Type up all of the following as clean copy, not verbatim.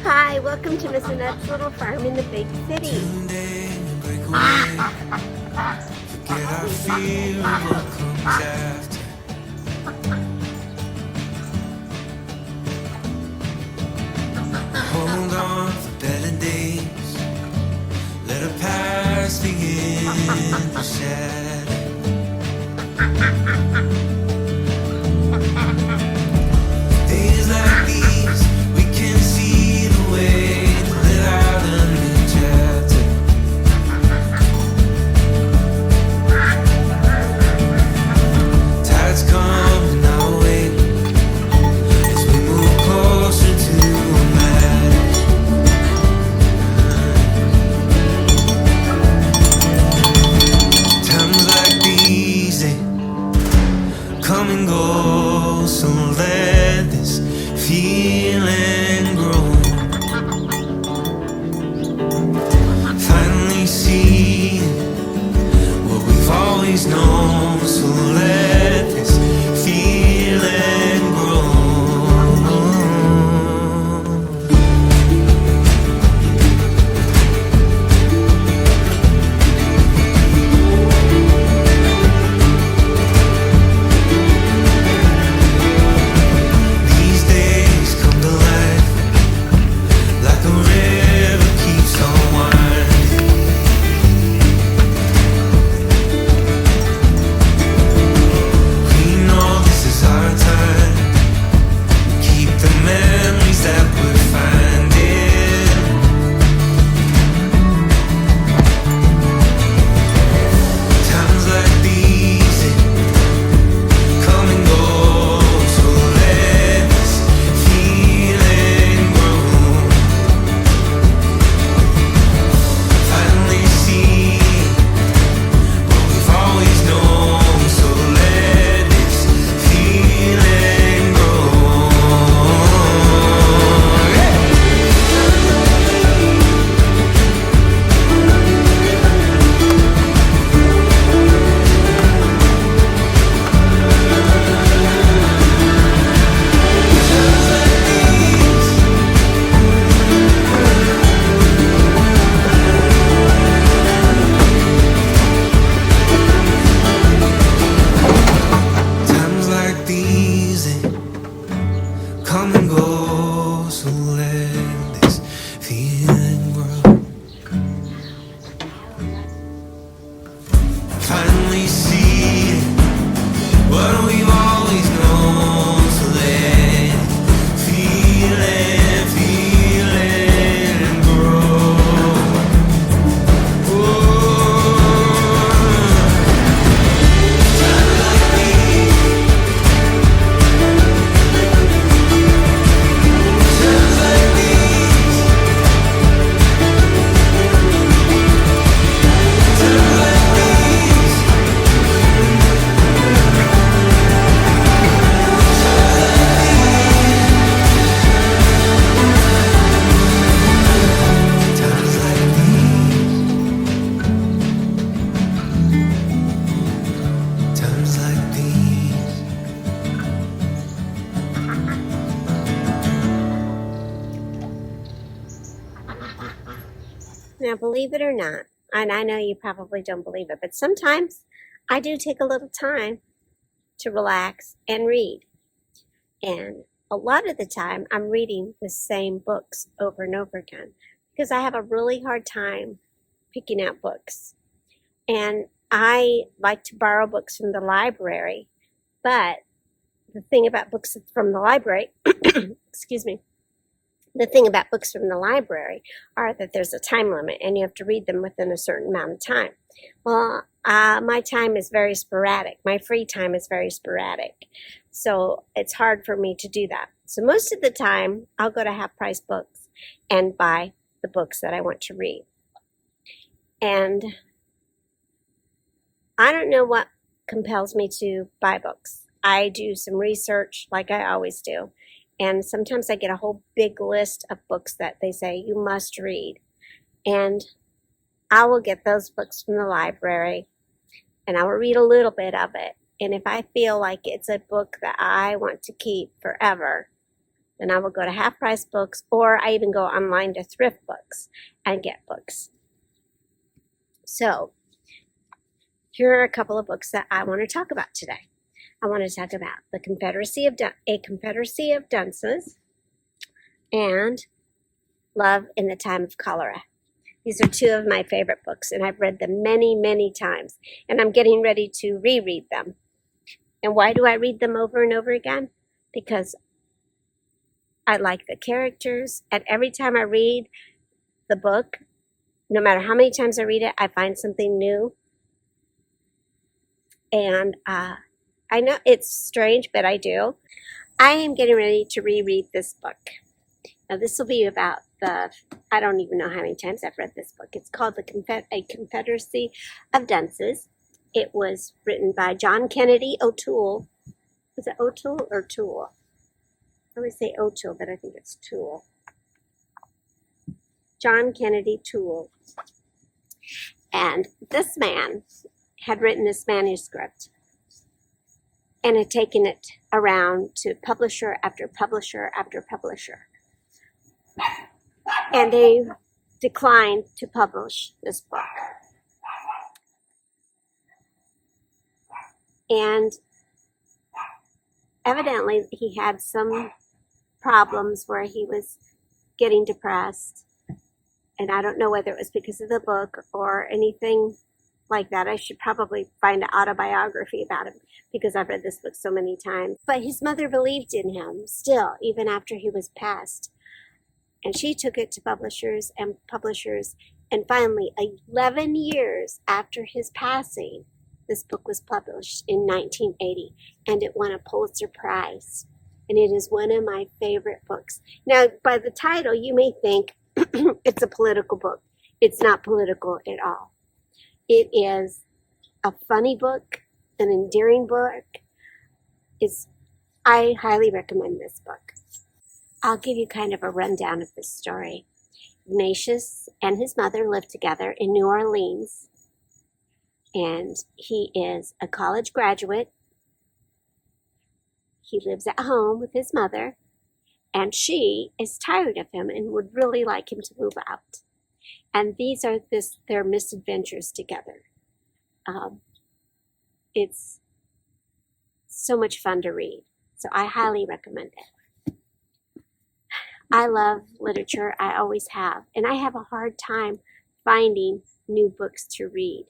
Hi, welcome to Miss Annette's Little Farm in the Big City. Forget our fear of what comes after. Hold on for better days. Let our past begin to shadow. Days like these, we can see the way to live out a new chapter. Tides coming our way as we move closer to a match. Times like these, they come and go, so let this feeling grow. Finally see what we've always known, so let this feeling grow. These days come to life like a river keeps on winding. We know this is our time. Keep the memories that we're finding. Times like these, they come and go, so let this feeling grow. Finally see what we've always known, so let this feeling grow. Times like these, they come and go, so let this feeling grow. Finally see what we've always known, so let feeling grow. Times like these, times like these, times like these. Times like these, times like these. Now, believe it or not, and I know you probably don't believe it, but sometimes I do take a little time to relax and read. And a lot of the time, I'm reading the same books over and over again because I have a really hard time picking out books. And I like to borrow books from the library, but the thing about books from the library, excuse me, the thing about books from the library are that there's a time limit and you have to read them within a certain amount of time. Well, my time is very sporadic. My free time is very sporadic. So it's hard for me to do that. So most of the time, I'll go to half price books and buy the books that I want to read. And I don't know what compels me to buy books. I do some research like I always do. And sometimes I get a whole big list of books that they say you must read. And I will get those books from the library and I will read a little bit of it. And if I feel like it's a book that I want to keep forever, then I will go to Half Price Books, or I even go online to Thrift Books and get books. So here are a couple of books that I want to talk about today. I want to talk about A Confederacy of Dunces and Love in the Time of Cholera. These are two of my favorite books, and I've read them many, many times, and I'm getting ready to reread them. And why do I read them over and over again? Because I like the characters, and every time I read the book, no matter how many times I read it, I find something new. And I know it's strange, but I do. I am getting ready to reread this book. Now, this will be about I don't even know how many times I've read this book. It's called A Confederacy of Dunces. It was written by John Kennedy O'Toole. Is it O'Toole or Toole? I always say O'Toole, but I think it's Toole. John Kennedy Toole. And this man had written this manuscript and had taken it around to publisher after publisher after publisher. And they declined to publish this book. And evidently he had some problems where he was getting depressed. And I don't know whether it was because of the book or anything like that. I should probably find an autobiography about him because I've read this book so many times. But his mother believed in him still, even after he was passed. And she took it to publishers. And finally, 11 years after his passing, this book was published in 1980, and it won a Pulitzer Prize. And it is one of my favorite books. Now, by the title, you may think it's a political book. It's not political at all. It is a funny book, an endearing book. I highly recommend this book. I'll give you kind of a rundown of this story. Ignatius and his mother live together in New Orleans, and he is a college graduate. He lives at home with his mother, and she is tired of him and would really like him to move out. And these are their misadventures together. It's so much fun to read, so I highly recommend it. I love literature. I always have. And I have a hard time finding new books to read.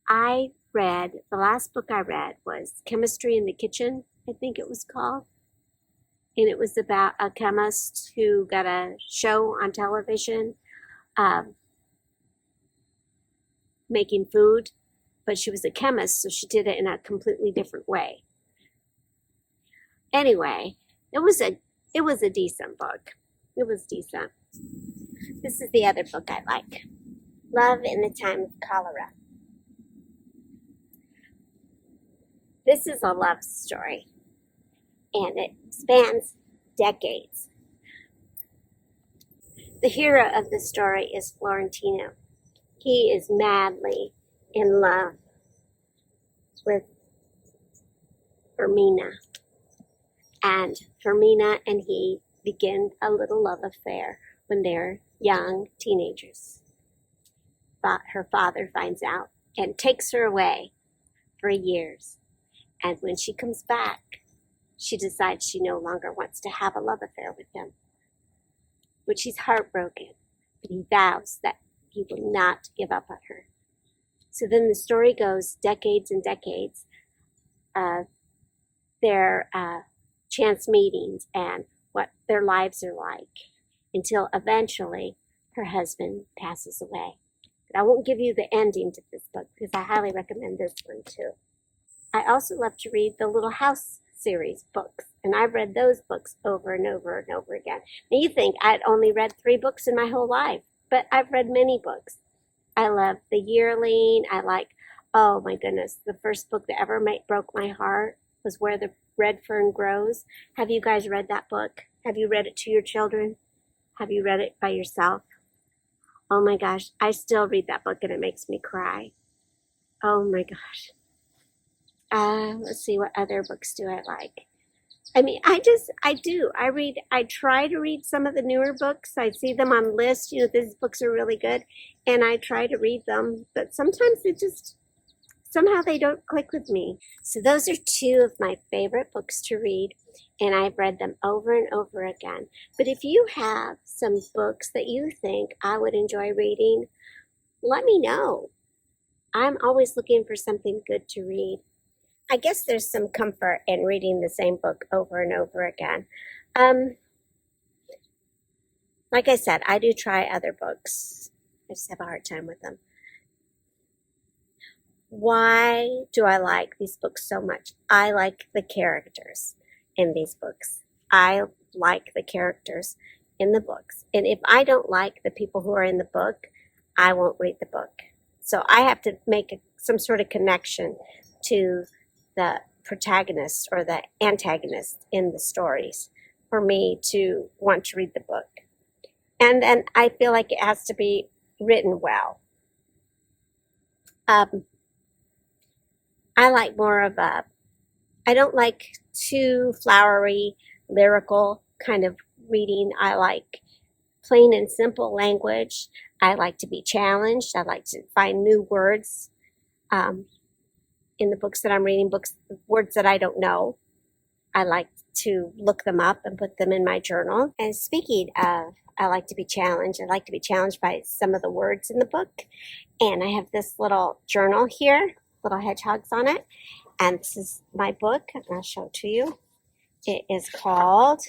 The last book I read was Chemistry in the Kitchen, I think it was called. And it was about a chemist who got a show on television making food. But she was a chemist, so she did it in a completely different way. Anyway, it was a decent book. It was decent. This is the other book I like. Love in the Time of Cholera. This is a love story, and it spans decades. The hero of the story is Florentino. He is madly in love with Fermina. And Fermina and he begin a little love affair when they're young teenagers. But her father finds out and takes her away for years. And when she comes back, she decides she no longer wants to have a love affair with him, which he's heartbroken, but he vows that he will not give up on her. So then the story goes decades and decades of their chance meetings and what their lives are like until eventually her husband passes away. But I won't give you the ending to this book because I highly recommend this one too. I also love to read the Little House series books, and I've read those books over and over and over again. Now you think I'd only read 3 books in my whole life, but I've read many books. I love The Yearling. Oh my goodness, the first book that ever broke my heart was Where the Red Fern Grows. Have you guys read that book? Have you read it to your children? Have you read it by yourself? Oh my gosh, I still read that book and it makes me cry. Oh my gosh. Let's see, what other books do I like? I mean, I try to read some of the newer books. I see them on lists, these books are really good, and I try to read them, but sometimes somehow they don't click with me. So those are two of my favorite books to read, and I've read them over and over again. But if you have some books that you think I would enjoy reading, let me know. I'm always looking for something good to read. I guess there's some comfort in reading the same book over and over again. Like I said, I do try other books. I just have a hard time with them. Why do I like these books so much? I like the characters in these books. I like the characters in the books. And if I don't like the people who are in the book, I won't read the book. So I have to make some sort of connection to the protagonist or the antagonist in the stories for me to want to read the book. And then I feel like it has to be written well. I like more of I don't like too flowery, lyrical kind of reading. I like plain and simple language. I like to be challenged. I like to find new words in the books that I'm reading, words that I don't know. I like to look them up and put them in my journal. And speaking of, I like to be challenged. I like to be challenged by some of the words in the book. And I have this little journal here, little hedgehogs on it. And this is my book, and I'll show it to you. It is called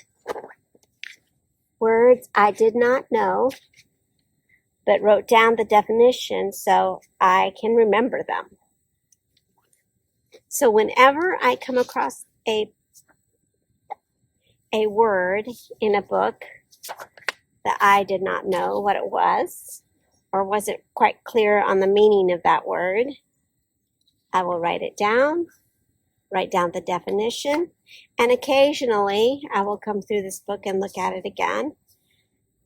Words I Did Not Know, but wrote down the definition so I can remember them. So whenever I come across a word in a book that I did not know what it was, or wasn't quite clear on the meaning of that word, I will write it down, write down the definition, and occasionally I will come through this book and look at it again.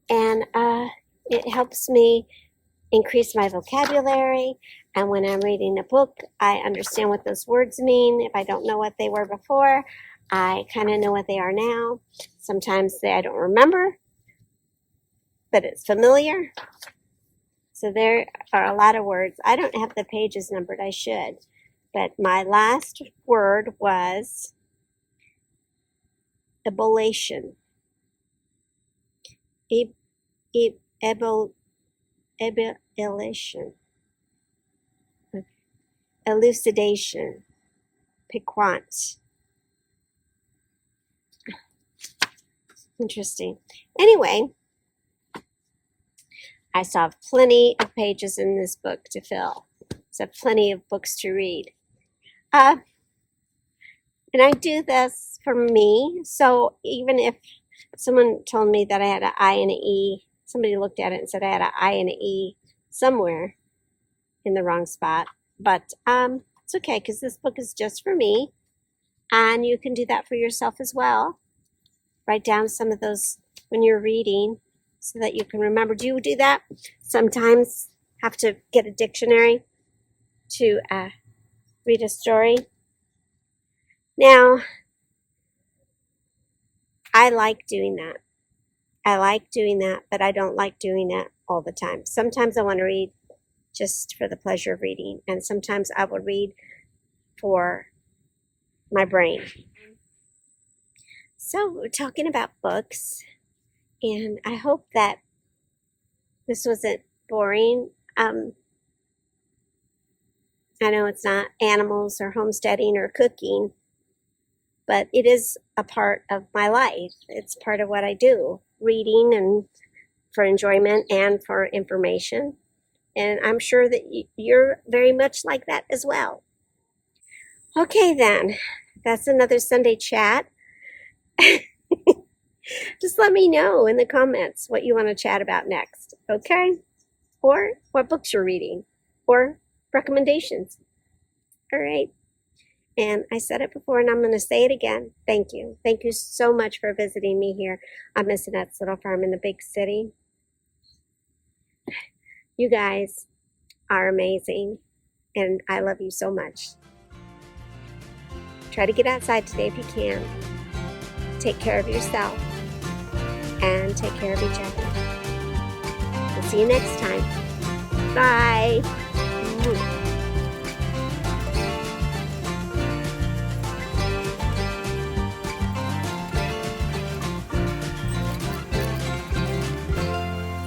And it helps me increase my vocabulary. And when I'm reading a book, I understand what those words mean. If I don't know what they were before, I kind of know what they are now. Sometimes I don't remember, but it's familiar. So there are a lot of words. I don't have the pages numbered. I should. But my last word was ebullition. Ebullition. Elucidation. Piquant. Interesting. Anyway, I still have plenty of pages in this book to fill. So plenty of books to read. And I do this for me. So even if someone told me that I had an I and an E, somebody looked at it and said I had an I and an E somewhere in the wrong spot. But it's okay because this book is just for me. And you can do that for yourself as well. Write down some of those when you're reading so that you can remember. Do you do that? Sometimes have to get a dictionary to read a story. Now, I like doing that. But I don't like doing that all the time. Sometimes I want to read just for the pleasure of reading, and sometimes I will read for my brain. So we're talking about books, and I hope that this wasn't boring. I know it's not animals or homesteading or cooking, but it is a part of my life. It's part of what I do, reading and for enjoyment and for information. And I'm sure that you're very much like that as well. Okay, then. That's another Sunday chat. Just let me know in the comments what you want to chat about next, okay? Or what books you're reading, or recommendations. All right. And I said it before, and I'm going to say it again. Thank you. Thank you so much for visiting me here on Miss Annette's Little Farm in the big city. You guys are amazing, and I love you so much. Try to get outside today if you can. take care of yourself, and take care of each other. We'll see you next time. Bye.